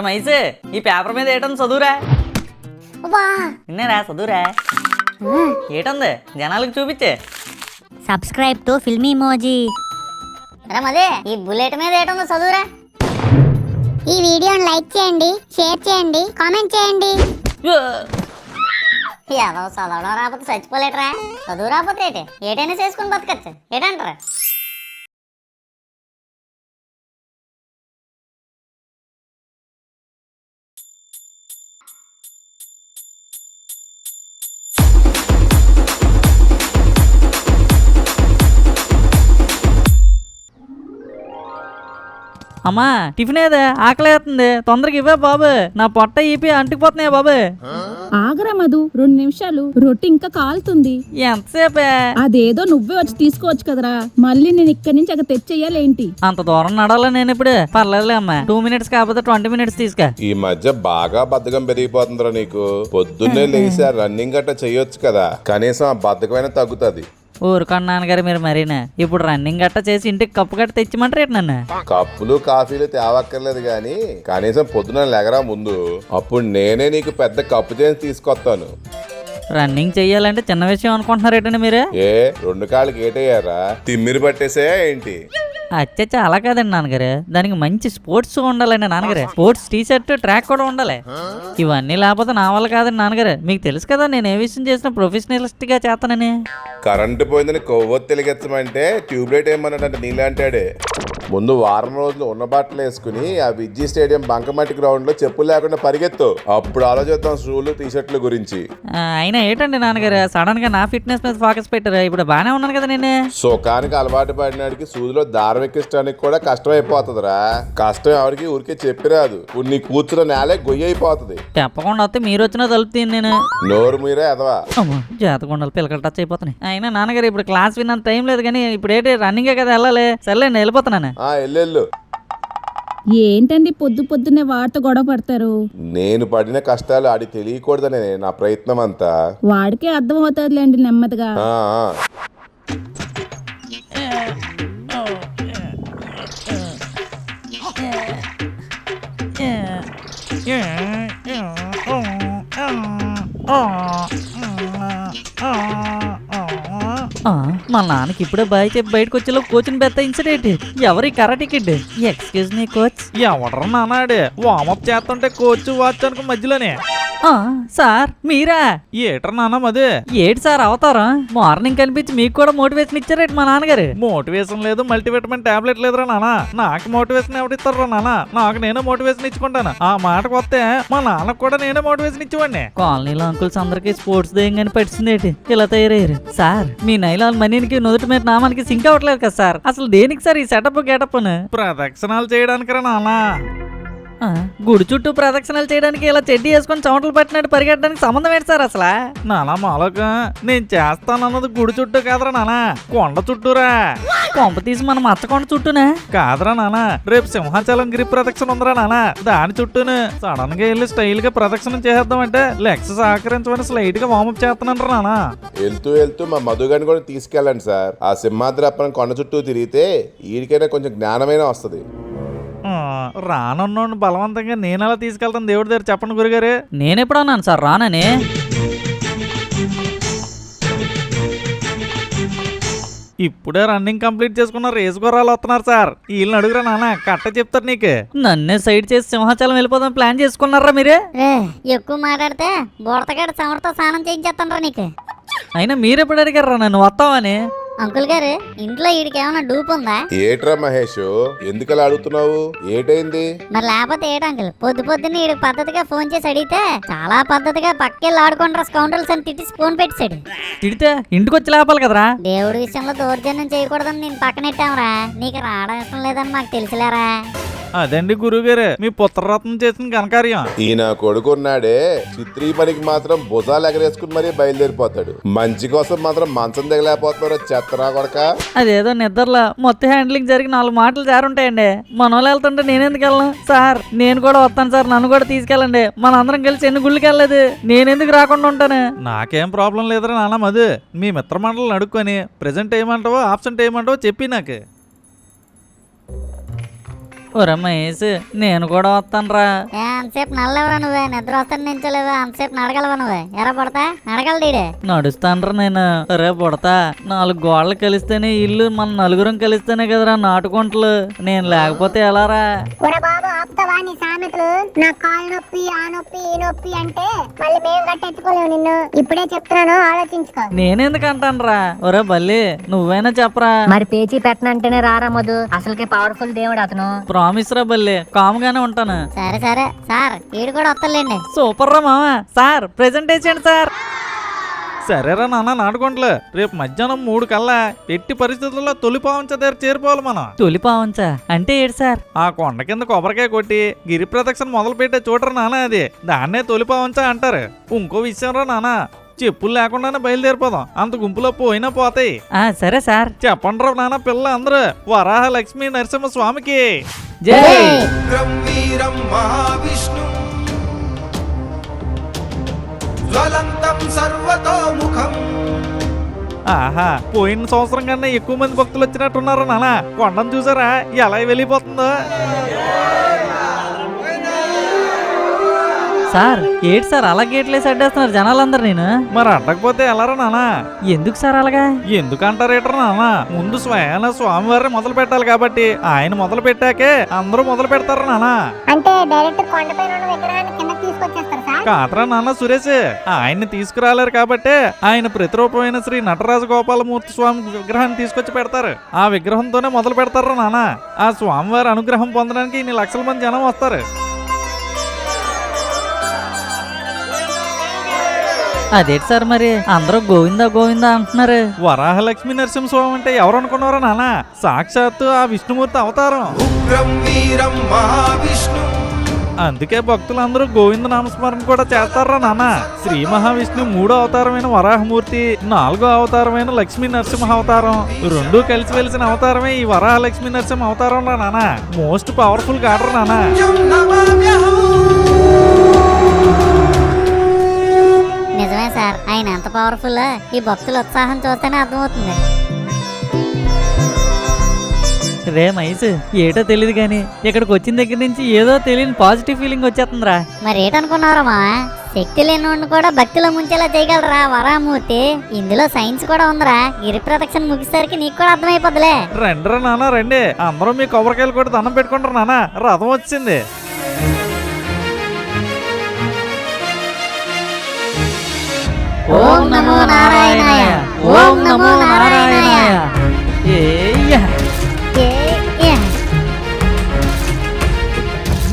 మైసే ఈ పేపర్ మీద ఏటంది చదువురా. నిన్నేరా చదువురా. ఏటుంది జనాలకు చూపించే. Subscribe to Filmy Moji. అదే ఈ బుల్లెట్ మీద ఏటుందో చదువురా. ఈ వీడియోని లైక్ చేయండి, షేర్ చేయండి, కామెంట్ చేయండి. ఏదో చదవడం రాకపోతే చచ్చిపోలేటరా, చదువు రాకపోతే ఏటైనా చేసుకుని బతకచ్చు ఏటంటారా. అమ్మా టిఫిన్ ఏదే ఆకలి అవుతుంది, తొందరగా ఇవ్వే బాబు, నా పొట్ట ఈపి అంటుకుపోతున్నాయి బాబు. ఆగరా మధు, 2 నిమిషాలు, రొట్టె ఇంకా కాలుతుంది. ఎంతసేపే? అదేదో నువ్వే వచ్చి తీసుకోవచ్చు కదరా, మళ్ళీ నేను ఇక్కడి నుంచి అక్కడ తెచ్చేయాలేంటి? అంత దూరం నడాలా నేను ఇప్పుడు? పర్లేదులే అమ్మా, 2 మినిట్స్ కాకపోతే 20 మినిట్స్ తీసుకా. ఈ మధ్య బాగా బద్ధకం పెరిగిపోతుందిరా నీకు. పొద్దున్నే లేచి రన్నింగ్ గట్ట చెయ్యొచ్చు కదా, కనీసం ఆ బద్ధకమైనా తగ్గుతుంది. ఊరుకోండి నాన్నగారు మీరు మరీనా. ఇప్పుడు రన్నింగ్ గట్ట చేసి ఇంటికి కప్పు గట్ట తెచ్చిమంటారు నన్ను. కప్పులు కాఫీలు తేవక్కర్లేదు గాని కనీసం పొద్దున లేగరా ముందు, అప్పుడు నేనే నీకు పెద్ద కప్పు చేసి తీసుకొస్తాను. రన్నింగ్ చెయ్యాలంటే చిన్న విషయం అనుకుంటున్నారేటండి మీరు? 2 కాళ్ళకి ఏటయ్యారా, తిమ్మిరి పట్టేసే ఏంటి? అచ్చచ్చ అలా కాదండి నాన్నగారు, దానికి మంచి స్పోర్ట్స్ ఉండాలండి నాన్నగారు. స్పోర్ట్స్ టీ షర్ట్, ట్రాక్ కూడా ఉండాలి. ఇవన్నీ లేకపోతే నా వల్ల కాదండి నాన్నగారు. మీకు తెలుసు కదా నేను ఏ విషయం చేసిన ప్రొఫెషనలిస్ట్ గా చేస్తానని. కరెంటు పోయిందని కొవ్వొత్తి వెలిగించమంటే ట్యూబ్లైట్ ఏమన్నాడంటే నీళ్ళంటాడే. ముందు వారం రోజులు ఉన్న బట్టలు వేసుకుని ఆ విజ్జీ స్టేడియం బంకమట్టి గ్రౌండ్ లో చెప్పులు లేకుండా పరిగెత్తు, అప్పుడు ఆలోచిద్దాం షూలు టీ షర్ట్ల గురించి. అయినా ఏంటండి నాన్నగారు సడన్ గా నా ఫిట్నెస్ మీద ఫోకస్ పెట్టారు? ఇప్పుడు బానే ఉన్నాను కదా నేను. సుఖానికి అలవాటు పడినాడికి సూదిలో దారం ఎక్కించడానికి కూడా కష్టం అయిపోతుందిరా. కష్టం ఎవరికి ఊరికే చెప్పిరాదు, నీ కూర్చున్న నేలే గొయ్యి అయిపోతుంది. చెప్పకుండా వస్తే మీరు వచ్చినా తలుపుతాను నేను. నోరు మీరే ఎదవా. జాతకొండలు పిల్లకలు టచ్ అయిపోతున్నాయి. అయినా నాన్నగారు ఇప్పుడు క్లాస్ విన్నంత టైం లేదు కానీ ఇప్పుడు ఏంటి రన్నింగే కదా వెళ్ళాలి. సర్లే నేను వెళ్ళిపోతున్నాను. ఎల్లెళ్ళు. ఏంటండి పొద్దు పొద్దున్నే వాడితో గొడవ పడతారు? నేను పడిన కష్టాలు ఆడి తెలియకూడదనే నా ప్రయత్నం అంతా. వాడికే అర్థం అవుతుందిలేండి నెమ్మదిగా. మా నాన్నకి ఇప్పుడే బాయ్ చెప్పి బయటకు వచ్చేలో కోచ్ని బెత్తాయించడేంటి? ఎవరి karate kid? Excuse me coach. ఎవడరా నానాడే వామప్ చేస్తుంటే కోచ్ వాచ్ అనుకో మధ్యలోనే. సార్ మీరా? ఏట్రా నాన్న అదే ఏటి సార్ అవతారం? మార్నింగ్ కనిపించి మీకు కూడా మోటివేషన్ ఇచ్చారేంటి మా నాన్నగారు? మోటివేషన్ లేదు, మల్టీవిటమిన్ టాబ్లెట్ లేదురా నాన్న. నాకు మోటివేషన్ ఎవరిస్తారా నాన్న? నాకు నేనే మోటివేషన్ ఇచ్చుకుంటాను. ఆ మాటకు వస్తే మా నాన్నకు కూడా నేనే మోటివేషన్ ఇచ్చేవాడిని. కాలనీలో అంకుల్స్ అందరికి స్పోర్ట్స్ దేయంగాని పట్టిందేంటి ఇలా తయారయ్యారు? సార్ మీ నైలాన్ మనీనికి నుదుటి మీద నామానికి సింక్ అవ్వట్లేదు కదా సార్. అసలు దేనికి సార్ ఈ సెటప్ గెటప్? ప్రదక్షిణాలు చేయడానికి రా నాన్న. గుడి చుట్టూ ప్రదక్షిణలు చేయడానికి ఇలా చెడ్డీ వేసుకొని చెమటలు పట్టినట్టు పరిగెట్టడానికి సంబంధం ఏంటి సార్ అసలు? నానా మాలక నేను చేస్తానన్నది గుడి చుట్టూ కాదరా నాన్న, కొండ చుట్టూరా. కొంప తీసి మనం మచ్చకొండ చుట్టూనే కాదరా నాన్న, రేపు సింహాచలం గిరి ప్రదక్షిణ ఉందిరా నాన్న, దాని చుట్టూనే సడన్ గా వెళ్ళి స్టైల్ గా ప్రదక్షిణ చేద్దామంటే లెగ్స్ సహకరించమని స్లైట్ గా వామప్ చేస్తున్నాను నాన్న. వెళ్తూ వెళ్తూ మా మధుగాని కూడా తీసుకెళ్ళండి సార్. ఆ సింహాద్రప్పని కొండ చుట్టూ తిరిగితే వీడికైనా కొంచెం జ్ఞానమైన వస్తుంది. రానున్నోడిని బలవంతంగా నేను అలా తీసుకెళ్తాను దేవుడి దగ్గర చెప్పండి గురుగారు. నేనెప్పుడు అన్నాను సార్ రానని? ఇప్పుడే రన్నింగ్ కంప్లీట్ చేసుకున్న రేసు గుర్రాలు వస్తున్నారు సార్, వీళ్ళని అడుగురా నాన్న, కట్ట చెప్తారు నీకు. నన్నే సైడ్ చేసి సింహాచలం వెళ్ళిపోదాం ప్లాన్ చేసుకున్నారా మీరే? ఎక్కువ మాట్లాడితే బుడతగాడ సమర్తో స్నానం చేయించేస్తాను రా నీకు. అయినా మీరెప్పుడు అడిగారా నన్ను వస్తావని? అంకుల్ గారు ఇంట్లో వీడికి ఏమైనా డూప్ ఉందా? ఏట్రా మహేష్, ఎందుకలా అడుగుతున్నావు? ఏటైంది? మరి లేకపోతే ఏట అంకుల్, పొద్దున్నే వీడికి పద్ధతిగా ఫోన్ చేసి అడిగితే చాలా పద్ధతిగా పక్కెళ్ళి ఆడుకుంటారా స్కౌంటర్స్ అని తిట్టి ఫోన్ పెట్టాడు. తిడితే ఇంటికి వచ్చి లేపాలి కదరా? దేవుడి విషయంలో దౌర్జన్యం చేయకూడదని నేను పక్కనెట్టామరా, నీకు రావడం ఇష్టం లేదని మాకు తెలిసిలేరా. అదండి గురువుగారు మీ పుత్రరత్నం చేసిన ఘనకార్యం. ఈయన కొడుకున్నాడే చిత్రీ పనికి మాత్రం భుజాలు ఎగరేసుకుని మరీ బయలుదేరిపోతాడు, మంచి కోసం మాత్రం మంచం దిగలేకపోతున్నారో చెత్తరా కొడక. అదేదో నిద్రలో మొత్తం హ్యాండ్లింగ్ జరిగి 4 మాటలు జారుంటాయండి. మన వాళ్ళు వెళ్తుంటే నేనెందుకు వెళ్ళను సార్? నేను కూడా వస్తాను సార్, నన్ను కూడా తీసుకెళ్ళండి. మనందరం కలిసి ఎన్ని గుళ్ళకి వెళ్ళలేదు, నేనెందుకు రాకుండా ఉంటాను? నాకేం ప్రాబ్లం లేదురా నాన్న మధు, మీ మిత్రమండలిని అడుక్కొని ప్రెజెంట్ ఏమంటావో ఆబ్సెంట్ ఏమంటావో చెప్పి నాకు. ఒరే మహేష్ నేను కూడా వస్తానురా. అంతసేపు నల్లెవరా నువ్వే? నిద్ర వస్తాను నించోలేవా? అంతసేపు నడగలవా నువ్వే? ఎరా పడతా నడగలడీడే. నడుస్తానరా నేను. రే పుడతా 4 గోడలు కలిస్తేనే ఇల్లు, మన నలుగురం కలిస్తేనే కదరా నాటుకుంటలు. నేను లేకపోతే ఎలారా? ఒరే బాబు ఆపుతావా నీ సామెతలు? నా కాలు నొప్పి, ఆ నొప్పి, ఈ నొప్పి అంటే మళ్ళీ మేము గట్టెత్తుకోలేము నిన్ను. ఇప్పుడే చెప్తున్నాను, ఆలోచించుకో. నేనెందుకు అంటానురా? ఒరే బల్లి నువ్వైనా చెప్పరా. మరి పేచీ పెట్టనంటేనే రారా మధు, అసలుకే పవర్ఫుల్ దేవుడు అతను. ప్రామిస్ రా బల్లి, కామ్గానే ఉంటాను. సరే సరే సార్, ఈడు కూడా వస్తలేండి. సూపర్ రా మామ. Sir presentation sir. సరేరా నాన్న నాటుకుంటలే. రేపు మధ్యాహ్నం 3 కల్లా ఎట్టి పరిస్థితుల్లో తొలి పావంచ దగ్గర చేరిపోవాలి మనం. తొలి పావంచా అంటే ఏంటి సార్? ఆ కొండ కింద కొబ్బరికాయ కొట్టి గిరి ప్రదక్షిణ మొదలు పెట్టే చూడరు నాన్న, అది దాన్నే తొలి పావంచ అంటారు. ఇంకో విషయం రా నాన్న, చెప్పులు లేకుండానే బయలుదేరిపోదాం, అంత గుంపులో పోయినా పోతాయి. సరే సార్. చెప్పండి రా నాన్న పిల్ల అందరూ వరాహ లక్ష్మీ నరసింహ స్వామికి జై. వీరం మహావిష్ణు జ్వలంతం సర్వతోముఖం. ఆహా, పోయిన సంవత్సరం కన్నా ఎక్కువ మంది భక్తులు వచ్చినట్టున్నారు నాన్న. కొండను చూసారా ఎలా వెళ్ళిపోతుందో? సార్ ఏంటి సార్ అలా గేట్లేసి అడ్డేస్తున్నారు జనాలందరూ? నేను మరి అడ్డకపోతే ఎలారా నాన్న? ఎందుకు సార్ అలాగా? ఎందుకంటారేట్రా నాన్న, ముందు స్వయాన స్వామివారిని మొదలు పెట్టాలి కాబట్టి ఆయన మొదలు పెట్టాకే అందరూ మొదలు పెడతారు నాన్న. అంటే డైరెక్ట్ కొండపైన ఉన్న విగ్రహాన్ని కింద తీసుకొచ్చేస్తారు సార్? కాతరా నాన్న సురేష్, ఆయన్ని తీసుకురాలేరు కాబట్టి ఆయన ప్రతిరూపమైన శ్రీ నటరాజ గోపాలమూర్తి స్వామి విగ్రహాన్ని తీసుకొచ్చి పెడతారు. ఆ విగ్రహంతోనే మొదలు పెడతారు నాన్న. ఆ స్వామివారి అనుగ్రహం పొందడానికి ఇన్ని లక్షల మంది జనం వస్తారు. అదేంటి సార్ మరి అందరూ గోవిందా గోవిందా అంటున్నారు? వరాహ లక్ష్మీ నరసింహస్వామి అంటే ఎవరు అనుకున్నారా నాన్న? సాక్షాత్తు ఆ విష్ణుమూర్తి అవతారం. ఉగ్రం వీరం మహావిష్ణు. అందుకే భక్తులందరూ గోవింద నామస్మరణ కూడా చేస్తారా నాన్న. శ్రీ మహావిష్ణు 3వ అవతారమైన వరాహమూర్తి, 4వ అవతారమైన లక్ష్మీ నరసింహ అవతారం, 2 కలిసి వెలిసిన అవతారమే ఈ వరాహ లక్ష్మీ నరసింహ అవతారం రా నాన్న. మోస్ట్ పవర్ఫుల్ గాడరు నాన్న. నిజమే సార్, ఆయన ఎంత పవర్ఫుల్ ఈ భక్తుల ఉత్సాహం చూస్తేనే అర్థమవుతుంది. రే మైస్ ఏటో తెలియదు కానీ ఇక్కడికి వచ్చిన దగ్గర నుంచి ఏదో తెలియని పాజిటివ్ ఫీలింగ్ వచ్చేస్తుందిరా. మరి ఏటనుకున్నారా మా? శక్తి లేని కూడా భక్తిలో ముంచేలా చేయగలరా వరామూర్తి? ఇందులో సైన్స్ కూడా ఉందిరా. గిరి ప్రదక్షిణ ముగిసరికి నీకు కూడా అర్థమైపోద్దులే. రండిరా నాన్న రండి, అందరూ మీ కొబ్బరికాయలు కూడా దండం పెట్టుకుంటారు నాన్న. రథం వచ్చింది. ఓం నమో నారాయణాయ, ఓం నమో నారాయణాయ. ఏయ్యా.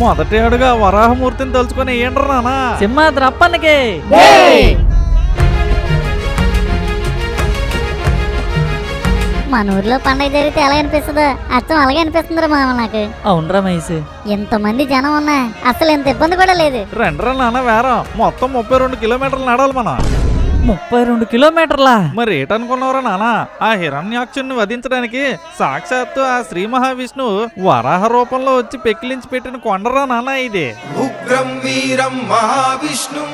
మొదటి అడుగా వరాహమూర్తిని తలుచుకొని ఏంట్రా నాన్న? సింహాద్రి అప్పన్నకి. మన ఊర్లో పండగ జరిగితే ఎలా అనిపిస్తుందో అర్థం అలాగే అనిపిస్తుందిరా మామ నాకు. అవునరా మైస్, ఎంతమంది జనం ఉన్నా అసలు ఎంత ఇబ్బంది కూడా లేదు. రండిరా నాన్న వేరం. మొత్తం 32 కిలోమీటర్లు నడాలి మనం. 32 కిలోమీటర్లా? మరి ఏటనుకున్నారా నాన్న? ఆ హిరణ్యాక్షుణ్ణి వధించడానికి సాక్షాత్తు ఆ శ్రీ మహావిష్ణువు వరాహ రూపంలో వచ్చి పెకిలించి పెట్టిన కొండరా నాన్న ఇది. ఉగ్రం వీరం మహావిష్ణు.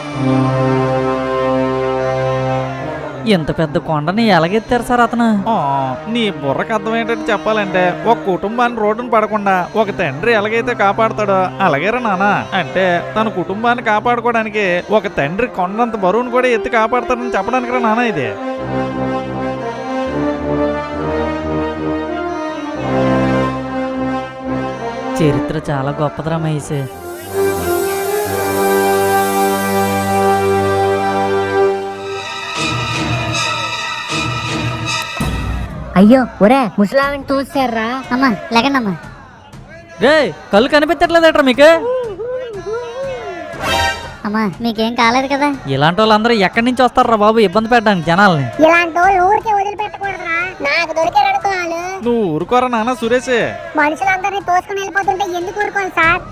ఇంత పెద్ద కొండని ఎలాగెత్తారు సార్ అతను? నీ బుర్రకు అర్థం ఏంటంటే చెప్పాలంటే, ఒక కుటుంబాన్ని రోడ్డును పడకుండా ఒక తండ్రి ఎలాగైతే కాపాడుతాడో అలాగేరా నాన్న. అంటే తన కుటుంబాన్ని కాపాడుకోవడానికి ఒక తండ్రి కొండంత బరువును కూడా ఎత్తి కాపాడుతాడని చెప్పడానికి రా నాన్న ఇది. చరిత్ర చాలా గొప్పదిరా మహేష్. అయ్యో ఒరే ముసలావిని చూసారా? అమ్మా లేకండి అమ్మా. రే కళ్ళు కనిపించట్లేదట్రా మీకు? అమ్మా మీకేం కాలేదు కదా? ఇలాంటి వాళ్ళందరూ ఎక్కడి నుంచి వస్తారా బాబు ఇబ్బంది పెట్టడానికి జనాల్ని? ఇలాంటి వాళ్ళు ఊరికే వదిలిపెట్టకూడదురా. నాకు దొరికారు అనుకోవాలి. నువ్వు ఊరుకోరా నాన్న సురేష్. మనుషులందరినీ తోసుకుని వెళ్ళిపోతుంటే ఎందుకు ఊరుకోవాలి సార్?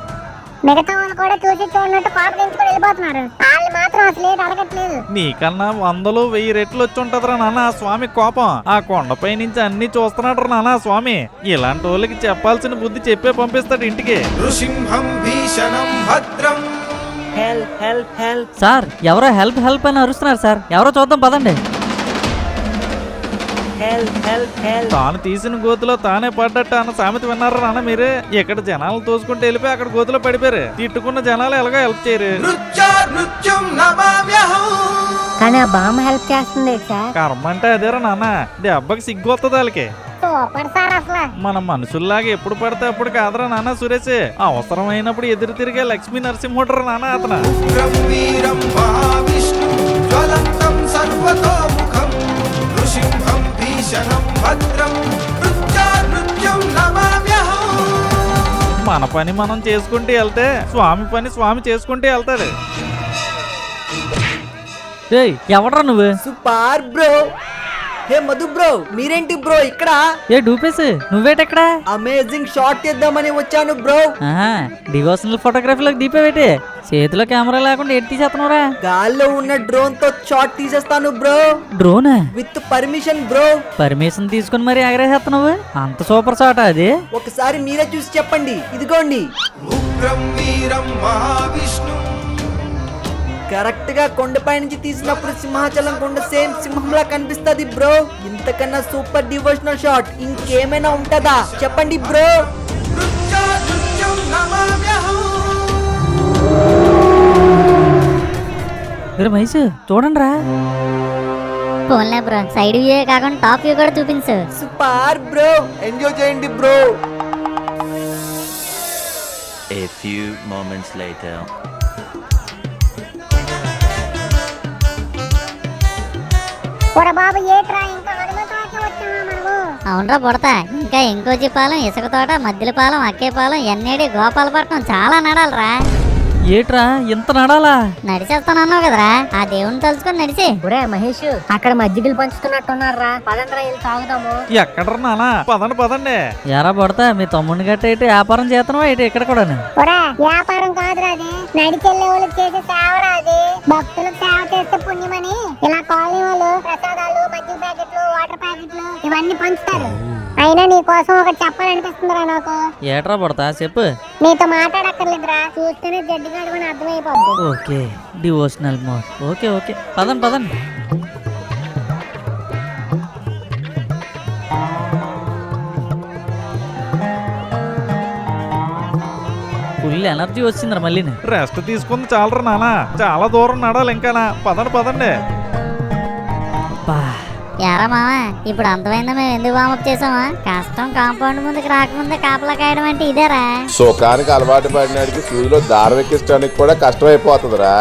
మిగతా వాళ్ళు కూడా చూసి చూడనట్టు కోపగించుకొని వెళ్ళిపోతున్నారు. వాళ్ళు మాత్రం అసలు ఏది అడగట్లేదు. నీకన్నా 100, 1000 రెట్లు వచ్చి ఉంటదిరా నాన్న ఆ స్వామి కోపం. ఆ కొండపై నుంచి అన్ని చూస్తున్నాడు నాన్న ఆ స్వామి. ఇలాంటి వాళ్ళకి చెప్పాల్సిన బుద్ధి చెప్పే పంపిస్తాడు ఇంటికి. నృసింహం భీషణం భద్రం. సార్ ఎవరో హెల్ప్ హెల్ప్ అని అరుస్తున్నారు సార్. ఎవరో చూద్దాం పదండి. తాను తీసిన గోతులో తానే పడ్డట్టు అన్న సామెత విన్నారా నాన్న మీరే? ఇక్కడ జనాలు తోసుకుంటూ వెళ్ళిపోయి అక్కడ గోతులో పడిపోయారు. తిట్టుకున్న జనాలు ఎలాగో హెల్ప్ చేయరు. నృత్యం నమామ్యహం. కానీ ఆ బామ్మ హెల్ప్ చేస్తుంది సార్. కర్మ అంటే అదేరా నాన్న, దెబ్బకి సిగ్గు వస్తుంది వాళ్ళకి. సూపర్ సార్ అసలు. మన మనుషుల్లాగా ఎప్పుడు పడితే అప్పుడు కాదురా నాన్న సురేష్. అవసరమైనప్పుడు ఎదురు తిరిగే లక్ష్మీ నరసింహుడు నాన్న అతను. ఉగ్రం వీరం మహావిష్ణు జ్వలంతం సర్వతోముఖం నృసింహం భీషణం భద్రం నృత్యం నమామ్యహం. మన పని మనం చేసుకుంటూ వెళ్తే స్వామి పని స్వామి చేసుకుంటూ వెళ్తాడు. ఏయ్ ఎవడ్రా నువ్వు? Super bro. హే మధు బ్రో, మీరేంటి బ్రో ఇక్కడ? ఏ డూపేసి నువ్వేటెక్కడా? అమేజింగ్ షాట్ తీద్దామని వచ్చాను బ్రో. డివోషనల్ ఫోటోగ్రఫీలోకి దీపేవేటి? చేతిలో కెమెరా లేకుండా ఎట్టి తీసేస్తున్నావురా? గాల్లో ఉన్న డ్రోన్ తో షాట్ తీసేస్తాను బ్రో. డ్రోనా? With permission bro. పర్మిషన్ తీసుకుని మరి ఎగరేసేస్తున్నావు? అంత సూపర్ షాట్ అది? ఒకసారి మీరే చూసి చెప్పండి. ఇదిగోండి. ఉగ్రం వీరం మహావిష్ణు. కరెక్ట్ గా కొండపై నుంచి తీసినప్పుడు సింహాచలం కొండ సేమ్ సింహంలా కనిపిస్తది బ్రో. ఇంతకన్నా సూపర్ డివోషనల్ షాట్ ఇంకేమైనా ఉంటదా చెప్పండి బ్రో. నృత్యం నమామ్యహం. మహేష్ చూడండి రా. పోన్లే బ్రో, సైడ్ వ్యూ కాకుండా టాప్ వ్యూ కూడా చూపించు. సూపర్ బ్రో, ఎంజాయ్ చేయండి bro. A few moments later. బాబు ఏట్రా ఇంకా హనుమంతుడికి వచ్చామా మనము? అవునరా బుడతా, ఇంకా ఇంకోజిపాలెం, ఇసుక తోట, మద్దిలపాలెం, అక్కేపాలెం, ఎన్నేడి, గోపాలపట్నం చాలా నడాలరా. ఏట్రా ఇంత నడాలా? నడిచేస్తానన్నావు కదరా, ఆ దేవుని తలుచుకొని నడిచి. ఒరే మహేష్, అక్కడ మజ్జిగలు పంచుతున్నట్టున్నారా, పదండ్రా వెళ్ళి తాగుదాము. ఎక్కడరా నాన్న? పదండి పదండి. ఎరా పడతా మీ తమ్ముడిని గట్ట ఏంటి వ్యాపారం చేస్తున్నావా ఏంటి ఇక్కడ కూడా? ఒరే వ్యాపారం కాదురా అది, నడిచెళ్ళే వాళ్ళకి చేసే సేవరా అది. భక్తులకు సేవ చేస్తే పుణ్యమని ఇలా కాలనీ వాళ్ళు ప్రసాదాలు, మజ్జిగ ప్యాకెట్లు, వాటర్ ప్యాకెట్లు ఇవన్నీ పంచుతారు. అయినా నీ కోసం ఒకటి చెప్పాలనిపిస్తుందిరా నాకు. ఏట్రా పడతా చెప్పు. నీతో మాట్లాడక్కర్లేదురా, చూస్తేనే జడ్డిగా అడుగుని అర్థమైపోద్ది. Okay devotional mode. Okay okay పదండి పదండి. ఫుల్ ఎనర్జీ వచ్చిందిరా మళ్ళీ. రెస్ట్ తీసుకుంది చాలరా నాన్న, చాలా దూరం నడాలి ఇంకానా. పదండి పదండి. యారా మావా, ఇప్పుడు అంతమైందా మేము ఎందుకు వామప్ చేసామా? కష్టం కాంపౌండ్ ముందుకు రాకముందే కాపలా కాయడం అంటే ఇదేరా. సుఖానికి అలవాటు పడినాడికి సూదిలో దారం ఎక్కించడానికి కూడా కష్టమైపోతుందిరా.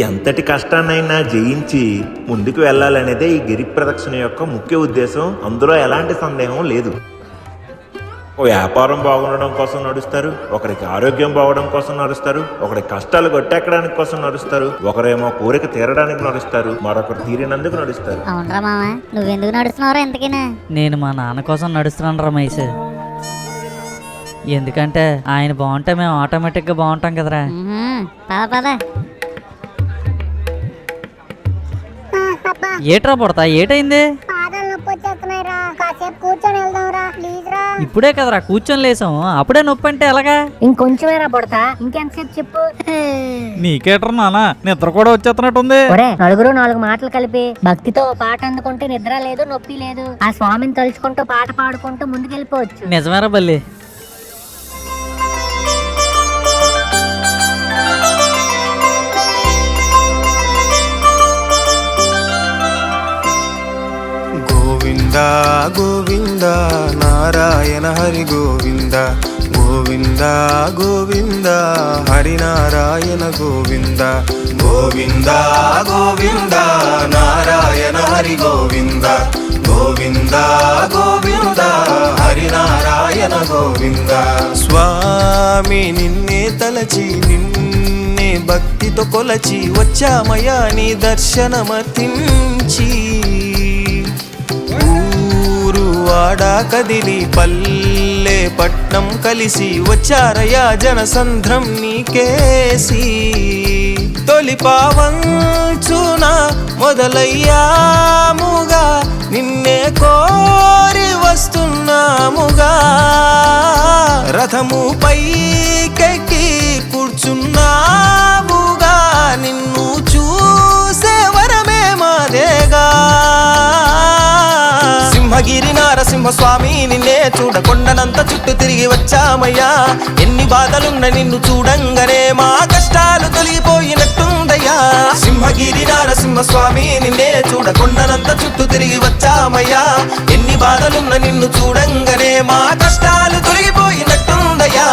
ఎంతటి కష్టాన్నైనా జయించి ముందుకు వెళ్ళాలనేదే ఈ గిరి ప్రదక్షిణ యొక్క ముఖ్య ఉద్దేశం. అందులో ఎలాంటి సందేహం లేదు. ఓ వ్యాపారం బాగుండడం కోసం నడుస్తారు, ఒకరికి ఆరోగ్యం బాగడం కోసం నడుస్తారు, ఒకరి కష్టాలు గట్టెక్కడానికి కోసం నడుస్తారు, ఒకరేమో కోరిక తీరడానికి నడుస్తారు, మరొకరు తీరినందుకు నడుస్తారు. అవునరా మామ, నువ్వెందుకు నడుస్తున్నావురా ఎంతకైనా? నేను మా నాన్న కోసం నడుస్తున్నాను రా మహేష్. ఎందుకంటే ఆయన బాగుంటే మేము ఆటోమేటిక్గా బాగుంటాం కదరా. పద పద. ఏట్రా పడతా ఏటైంది? పాదాలు నొప్పి వచ్చేస్తున్నాయిరా, కాసేపు కూర్చొని వెళ్దాంరా ప్లీజ్ రా. ఇప్పుడే కదరా కూర్చొని లేసాం, అప్పుడే నొప్పి అంటే ఎలాగా? ఇంకొంచెమేరా పడతా, ఇంకెంతసేపు చెప్పు. నీకేట్రా నాన్న, నిద్ర కూడా వచ్చేస్తున్నట్టుంది. ఒరే నలుగురు నాలుగు మాటలు కలిపి భక్తితో పాట అందుకుంటే నిద్ర లేదు, నొప్పి లేదు. ఆ స్వామిని తలుచుకుంటూ పాట పాడుకుంటూ ముందుకెళ్ళిపోవచ్చు. నిజమేరా బల్లి. గోవింద గోవింద నారాయణ హరి గోవింద గోవింద గోవింద హరి నారాయణ గోవింద గోవింద గోవింద నారాయణ హరి గోవింద గోవింద గోవింద హరి నారాయణ గోవింద. స్వామి నిన్నే తలచి నిన్నే భక్తితో కొలచి వచ్చామయ్యా నీ దర్శనమర్తించి. వాడ కదిలి పల్లె పట్నం కలిసి వచ్చారయ్యా జనసంద్రం నీకేసి తొలి పావంచున మొదలయ్యాముగా నిన్నే కోరి వస్తున్నాముగా రథము పైకెక్కి కూర్చున్నాముగా నిన్ను చూసే వరమే మాదేగా సింహగిరి నారసింహ స్వామి నిన్నే చూడకొండనంత చుట్టూ తిరిగి వచ్చామయ్యా ఎన్ని బాధలున్న నిన్ను చూడంగానే మా కష్టాలు తొలగిపోయినట్టుందయ్యా సింహగిరి నారసింహ స్వామి నిన్నే చూడకొండనంత చుట్టూ తిరిగి వచ్చామయ్యా ఎన్ని బాధలున్న నిన్ను చూడంగానే మా కష్టాలు తొలగిపోయినట్టుందయ్యా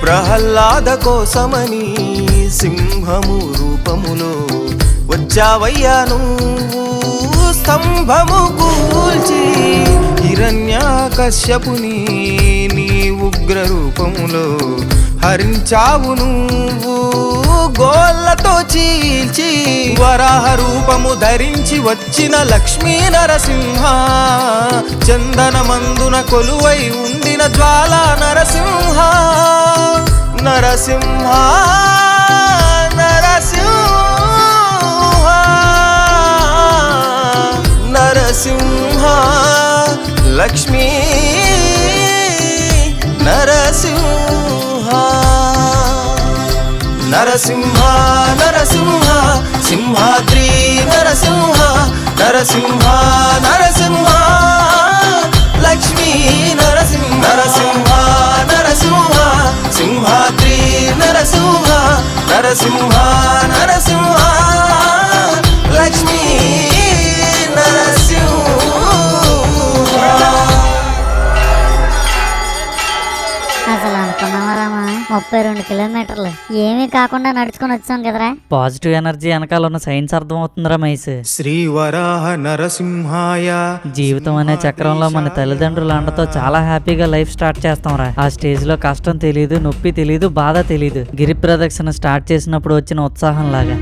ప్రహ్లాద కోసమని సింహము రూపములో వచ్చావయ్యా నువ్వు స్తంభము కూల్చి హిరణ్యాకశ్యపుని నీ ఉగ్ర రూపములో హరించావు నువ్వు గోళ్ళతో చీల్చి వరాహ రూపము ధరించి వచ్చిన లక్ష్మీ నరసింహ చందనమందున కొలువై ఉండిన జ్వాల నరసింహ నరసింహ నరసింహ నరసింహ లక్ష్మీ నరసింహ నరసింహ నరసింహ సింహాద్రి నరసింహ నరసింహ నరసింహ లక్ష్మీ నరసింహ నరసింహ నరసింహ సింహాద్రి నరసింహ నరసింహ నరసింహ లక్ష్మీ నరసింహ అసలు అనుకున్నావా రామా 32 కిలోమీటర్లు ఏమీ కాకుండా నడుచుకొని వచ్చాం కదరా. పాజిటివ్ ఎనర్జీ వెనకాల ఉన్న సైన్స్ అర్థం అవుతుందిరా మైస్. శ్రీవరాహ నరసింహాయ. జీవితం అనే చక్రంలో మన తల్లిదండ్రుల అండతో చాలా హ్యాపీగా లైఫ్ స్టార్ట్ చేస్తాంరా. ఆ స్టేజ్ లో కష్టం తెలీదు, నొప్పి తెలీదు, బాధ తెలీదు. గిరి ప్రదక్షిణ స్టార్ట్ చేసినప్పుడు వచ్చిన ఉత్సాహం లాగా.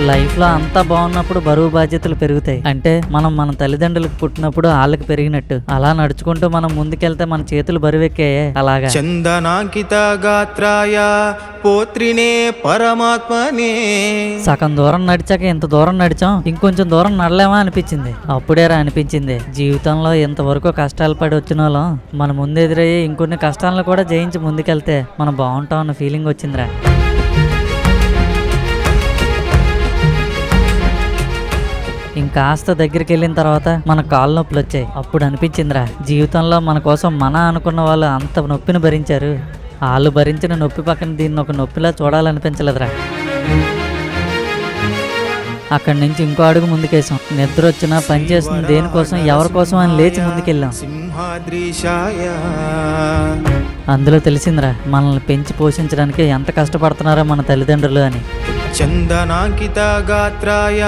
లైఫ్ లో అంతా బాగున్నప్పుడు బరువు బాధ్యతలు పెరుగుతాయి. అంటే మనం మన తల్లిదండ్రులకు పుట్టినప్పుడు వాళ్ళకి పెరిగినట్టు. అలా నడుచుకుంటూ మనం ముందుకెళ్తే మన చేతులు బరువెక్కాయే అలాగా. చందనాంకిత గాత్రాయ పోత్రినే పరమాత్మనే. సగం దూరం నడిచాక ఇంత దూరం నడిచాం, ఇంకొంచెం దూరం నడలేమా అనిపించింది. అప్పుడేరా అనిపించింది జీవితంలో ఇంతవరకు కష్టాలు పడి వచ్చిన వాళ్ళం మన ముందెదురయ్యే ఇంకొన్ని కష్టాలను కూడా జయించి ముందుకెళ్తే మనం బాగుంటాం అన్న ఫీలింగ్ వచ్చిందిరా. ఇంకాస్త దగ్గరికి వెళ్ళిన తర్వాత మన కాళ్ళ నొప్పులు వచ్చాయి. అప్పుడు అనిపించిందిరా జీవితంలో మన కోసం మన అనుకున్న వాళ్ళు అంత నొప్పిని భరించారు. వాళ్ళు భరించిన నొప్పి పక్కన దీన్ని ఒక నొప్పిలా చూడాలనిపించలేదురా. అక్కడి నుంచి ఇంకో అడుగు ముందుకేసాం. నిద్ర వచ్చినా పని చేస్తుంది దేనికోసం, ఎవరి కోసం అని లేచి ముందుకెళ్ళాం. అందులో తెలిసిందిరా మనల్ని పెంచి పోషించడానికి ఎంత కష్టపడుతున్నారో మన తల్లిదండ్రులు అని. చందనాంకిత గాత్రాయ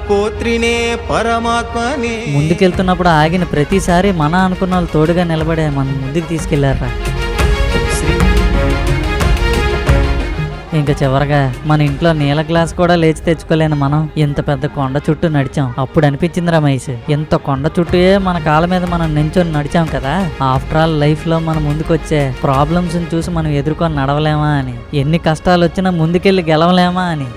పోత్రినే పరమాత్మనే. ముందుకెళ్తున్నప్పుడు ఆగిన ప్రతిసారి మన అనుకున్న వాళ్ళు తోడుగా నిలబడే మనం ముందుకు తీసుకెళ్లారా. ఇంకా చివరగా మన ఇంట్లో నీళ్ళ గ్లాస్ కూడా లేచి తెచ్చుకోలేని మనం ఇంత పెద్ద కొండ చుట్టూ నడిచాం. అప్పుడు అనిపించిందిరా మైస్, ఇంత కొండ చుట్టూ మన కాళ్ళ మీద మనం నించొని నడిచాం కదా. ఆఫ్టర్ ఆల్ లైఫ్ లో మన ముందుకు వచ్చే ప్రాబ్లమ్స్ చూసి మనం ఎదుర్కొని నడవలేమా అని, ఎన్ని కష్టాలు వచ్చినా ముందుకెళ్ళి గెలవలేమా అని.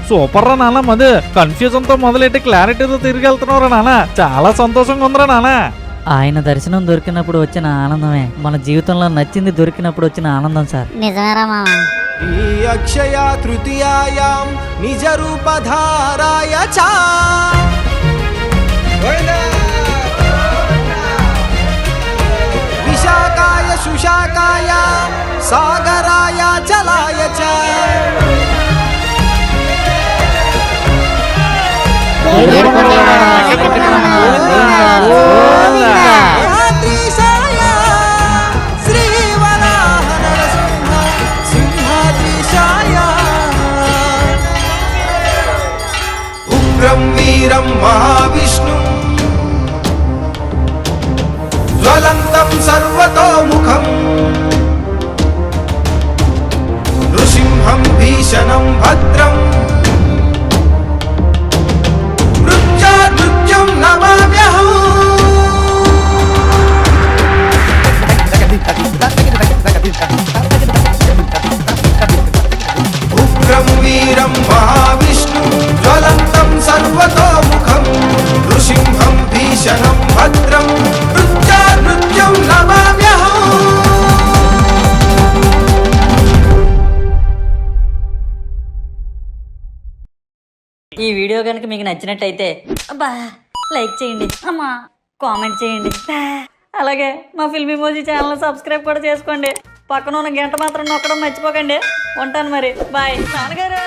సూపర్ రా నాన్న. మధు కన్ఫ్యూజన్ తో మొదలెట్టి క్లారిటీతో తిరిగి వెళ్తున్నావురా నాన్న. చాలా సంతోషంగా ఉందిరా నాన్న. ఆయన దర్శనం దొరికినప్పుడు వచ్చిన ఆనందమే మన జీవితంలో నచ్చింది దొరికినప్పుడు వచ్చిన ఆనందం సార్. నిజమేరా మామ. ఈ అక్షయ తృతీయాయాం నిజ రూపధారాయ చ విశాఖాయ సుశాఖాయ సాగరాయ జలాయ చ శ్రీవరాహ నరసింహ సింహాద్రీశ సర్వతోముఖం నృసింహం భీషణం భద్రం మృత్యుం నమామ్యహం ఉగ్రం వీరం మహావిష్ణు జ్వలంతం సర్వతోముఖం నృసింహం భీషణం భద్రం మృత్యుం నమామ్యహం. ఈ వీడియో కనుక మీకు నచ్చినట్టయితే అబ్బా లైక్ చేయండి, అమ్మా కామెంట్ చేయండి, అలాగే మా ఫిల్మ్ ఇమోజీ ఛానల్ సబ్స్క్రైబ్ కూడా చేసుకోండి. పక్కన ఉన్న గంట మాత్రం నొక్కడం మర్చిపోకండి. ఉంటాను మరి, బాయ్ నాన్నగారు.